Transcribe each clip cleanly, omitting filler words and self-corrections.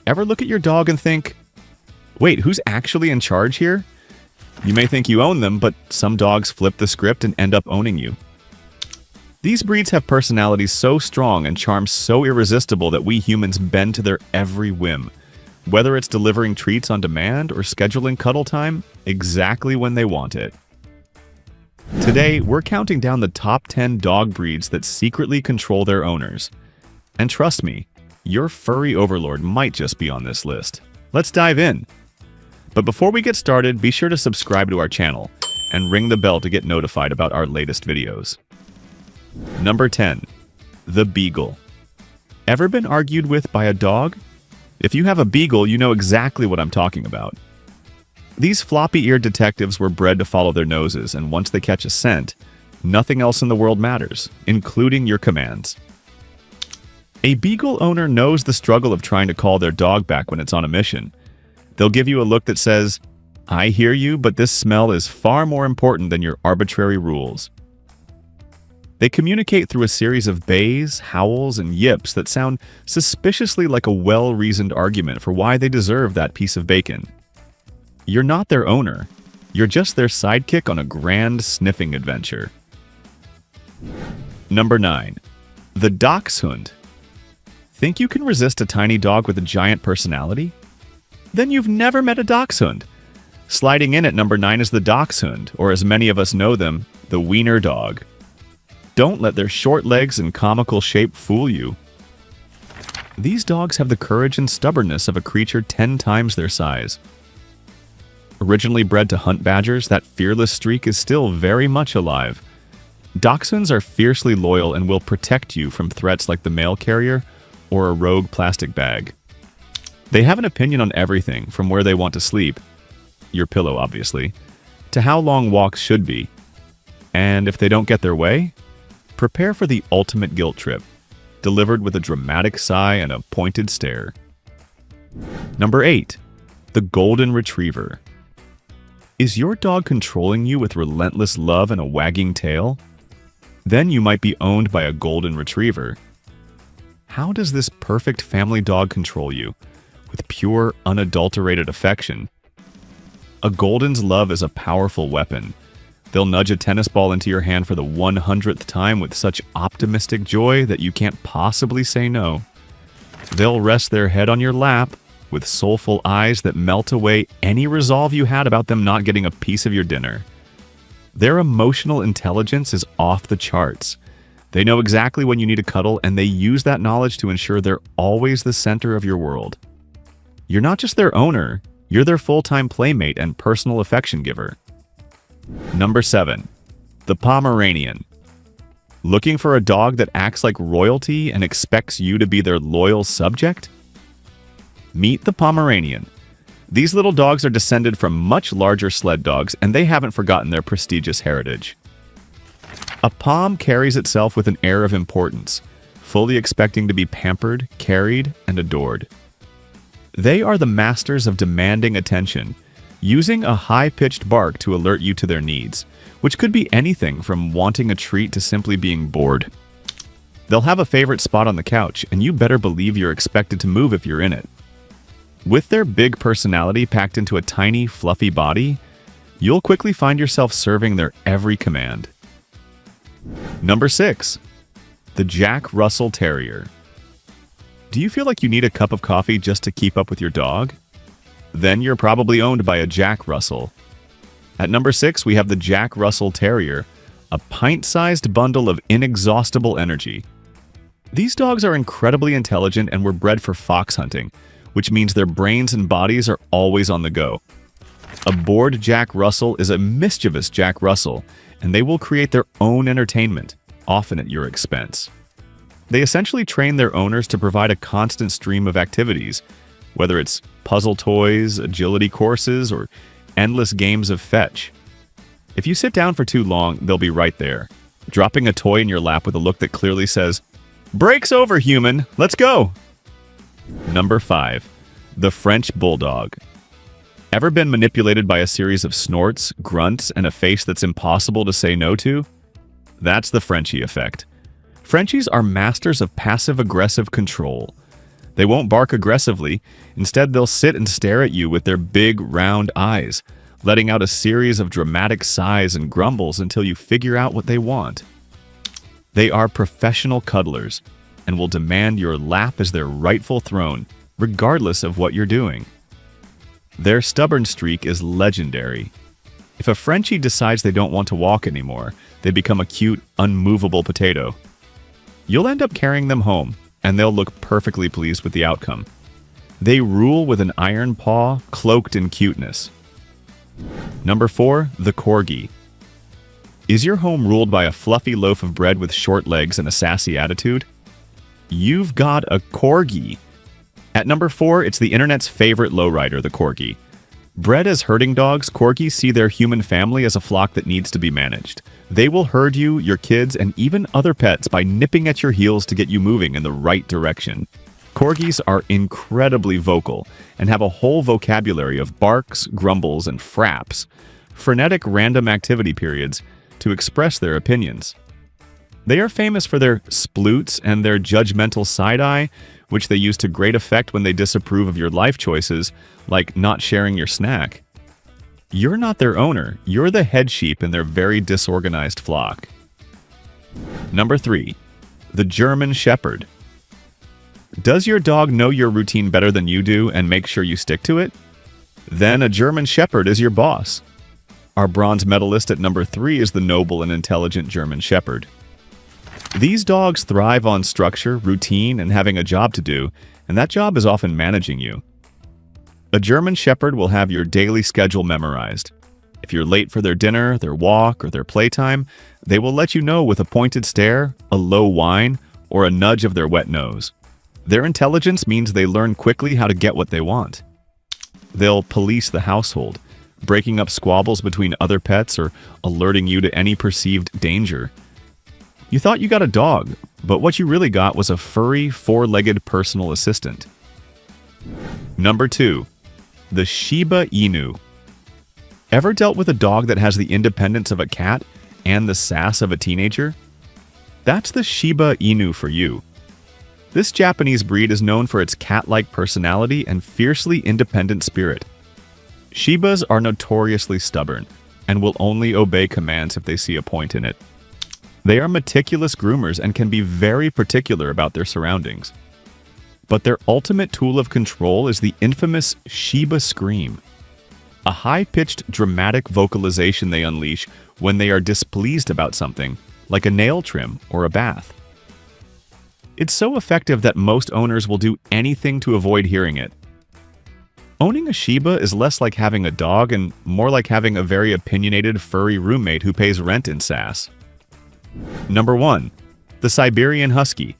Ever look at your dog and think, wait, who's actually in charge here? You may think you own them, but some dogs flip the script and end up owning you. These breeds have personalities so strong and charms so irresistible that we humans bend to their every whim. Whether it's delivering treats on demand or scheduling cuddle time exactly when they want it. Today, we're counting down the top 10 dog breeds that secretly control their owners. And trust me, your furry overlord might just be on this list. Let's dive in. But before we get started, be sure to subscribe to our channel and ring the bell to get notified about our latest videos. Number 10. The Beagle. Ever been argued with by a dog? If you have a Beagle, you know exactly what I'm talking about. These floppy-eared detectives were bred to follow their noses, and once they catch a scent, nothing else in the world matters, including your commands. A Beagle owner knows the struggle of trying to call their dog back when it's on a mission. They'll give you a look that says, "I hear you, but this smell is far more important than your arbitrary rules." They communicate through a series of bays, howls, and yips that sound suspiciously like a well-reasoned argument for why they deserve that piece of bacon. You're not their owner. You're just their sidekick on a grand sniffing adventure. Number 9. The Dachshund. Think you can resist a tiny dog with a giant personality? Then you've never met a Dachshund. Sliding in at number 9 is the Dachshund, or as many of us know them, the wiener dog. Don't let their short legs and comical shape fool you. These dogs have the courage and stubbornness of a creature 10 times their size. Originally bred to hunt badgers, that fearless streak is still very much alive. Dachshunds are fiercely loyal and will protect you from threats like the mail carrier or a rogue plastic bag. They have an opinion on everything from where they want to sleep, your pillow obviously, to how long walks should be. And if they don't get their way, prepare for the ultimate guilt trip, delivered with a dramatic sigh and a pointed stare. Number 8. The Golden Retriever. Is your dog controlling you with relentless love and a wagging tail? Then you might be owned by a Golden Retriever. How does this perfect family dog control you? With pure, unadulterated affection. A Golden's love is a powerful weapon. They'll nudge a tennis ball into your hand for the 100th time with such optimistic joy that you can't possibly say no. They'll rest their head on your lap with soulful eyes that melt away any resolve you had about them not getting a piece of your dinner. Their emotional intelligence is off the charts. They know exactly when you need a cuddle, and they use that knowledge to ensure they're always the center of your world. You're not just their owner, you're their full-time playmate and personal affection giver. Number 7. The Pomeranian. Looking for a dog that acts like royalty and expects you to be their loyal subject? Meet the Pomeranian. These little dogs are descended from much larger sled dogs, and they haven't forgotten their prestigious heritage. A Pom carries itself with an air of importance, fully expecting to be pampered, carried, and adored. They are the masters of demanding attention, using a high-pitched bark to alert you to their needs, which could be anything from wanting a treat to simply being bored. They'll have a favorite spot on the couch, and you better believe you're expected to move if you're in it. With their big personality packed into a tiny, fluffy body, you'll quickly find yourself serving their every command. Number 6. The Jack Russell Terrier. Do you feel like you need a cup of coffee just to keep up with your dog? Then you're probably owned by a Jack Russell. At number 6, we have the Jack Russell Terrier, a pint-sized bundle of inexhaustible energy. These dogs are incredibly intelligent and were bred for fox hunting, which means their brains and bodies are always on the go. A bored Jack Russell is a mischievous Jack Russell, and they will create their own entertainment, often at your expense. They essentially train their owners to provide a constant stream of activities, whether it's puzzle toys, agility courses, or endless games of fetch. If you sit down for too long, they'll be right there, dropping a toy in your lap with a look that clearly says, "Break's over, human! Let's go!" Number 5. The French Bulldog. Ever been manipulated by a series of snorts, grunts, and a face that's impossible to say no to? That's the Frenchie effect. Frenchies are masters of passive-aggressive control. They won't bark aggressively. Instead, they'll sit and stare at you with their big, round eyes, letting out a series of dramatic sighs and grumbles until you figure out what they want. They are professional cuddlers and will demand your lap as their rightful throne, regardless of what you're doing. Their stubborn streak is legendary. If a Frenchie decides they don't want to walk anymore, they become a cute, unmovable potato. You'll end up carrying them home, and they'll look perfectly pleased with the outcome. They rule with an iron paw cloaked in cuteness. Number 4, the Corgi. Is your home ruled by a fluffy loaf of bread with short legs and a sassy attitude? You've got a Corgi. At number 4, it's the internet's favorite lowrider, the Corgi. Bred as herding dogs, Corgis see their human family as a flock that needs to be managed. They will herd you, your kids, and even other pets by nipping at your heels to get you moving in the right direction. Corgis are incredibly vocal and have a whole vocabulary of barks, grumbles, and fraps, frenetic random activity periods, to express their opinions. They are famous for their sploots and their judgmental side-eye, which they use to great effect when they disapprove of your life choices, like not sharing your snack. You're not their owner, you're the head sheep in their very disorganized flock. Number 3, the German Shepherd. Does your dog know your routine better than you do and make sure you stick to it? Then a German Shepherd is your boss. Our bronze medalist at number 3 is the noble and intelligent German Shepherd. These dogs thrive on structure, routine, and having a job to do, and that job is often managing you. A German Shepherd will have your daily schedule memorized. If you're late for their dinner, their walk, or their playtime, they will let you know with a pointed stare, a low whine, or a nudge of their wet nose. Their intelligence means they learn quickly how to get what they want. They'll police the household, breaking up squabbles between other pets or alerting you to any perceived danger. You thought you got a dog, but what you really got was a furry, four-legged personal assistant. Number 2, the Shiba Inu. Ever dealt with a dog that has the independence of a cat and the sass of a teenager? That's the Shiba Inu for you. This Japanese breed is known for its cat-like personality and fiercely independent spirit. Shibas are notoriously stubborn and will only obey commands if they see a point in it. They are meticulous groomers and can be very particular about their surroundings. But their ultimate tool of control is the infamous Shiba scream, a high-pitched, dramatic vocalization they unleash when they are displeased about something, like a nail trim or a bath. It's so effective that most owners will do anything to avoid hearing it. Owning a Shiba is less like having a dog and more like having a very opinionated, furry roommate who pays rent in sass. Number 1, the Siberian Husky.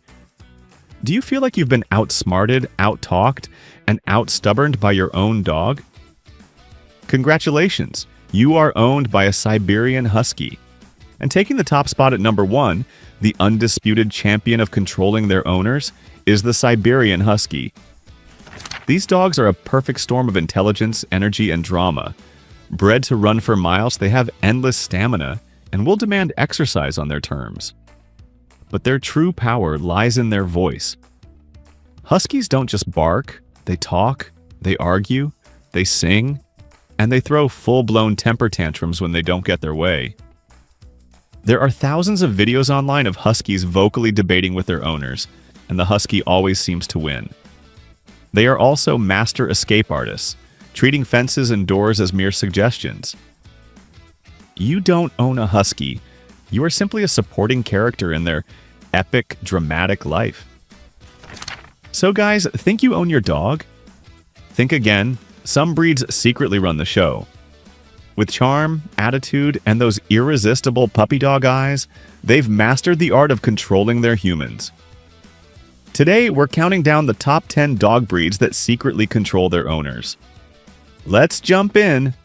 Do you feel like you've been outsmarted, out-talked, and out-stubborned by your own dog? Congratulations, you are owned by a Siberian Husky. And taking the top spot at number 1, the undisputed champion of controlling their owners, is the Siberian Husky. These dogs are a perfect storm of intelligence, energy, and drama. Bred to run for miles, they have endless stamina and will demand exercise on their terms. But their true power lies in their voice. Huskies don't just bark, they talk, they argue, they sing, and they throw full-blown temper tantrums when they don't get their way. There are thousands of videos online of huskies vocally debating with their owners, and the husky always seems to win. They are also master escape artists, treating fences and doors as mere suggestions. You don't own a husky. You are simply a supporting character in their epic, dramatic life. So guys, think you own your dog? Think again. Some breeds secretly run the show. With charm, attitude, and those irresistible puppy dog eyes, they've mastered the art of controlling their humans. Today, we're counting down the top 10 dog breeds that secretly control their owners. Let's jump in!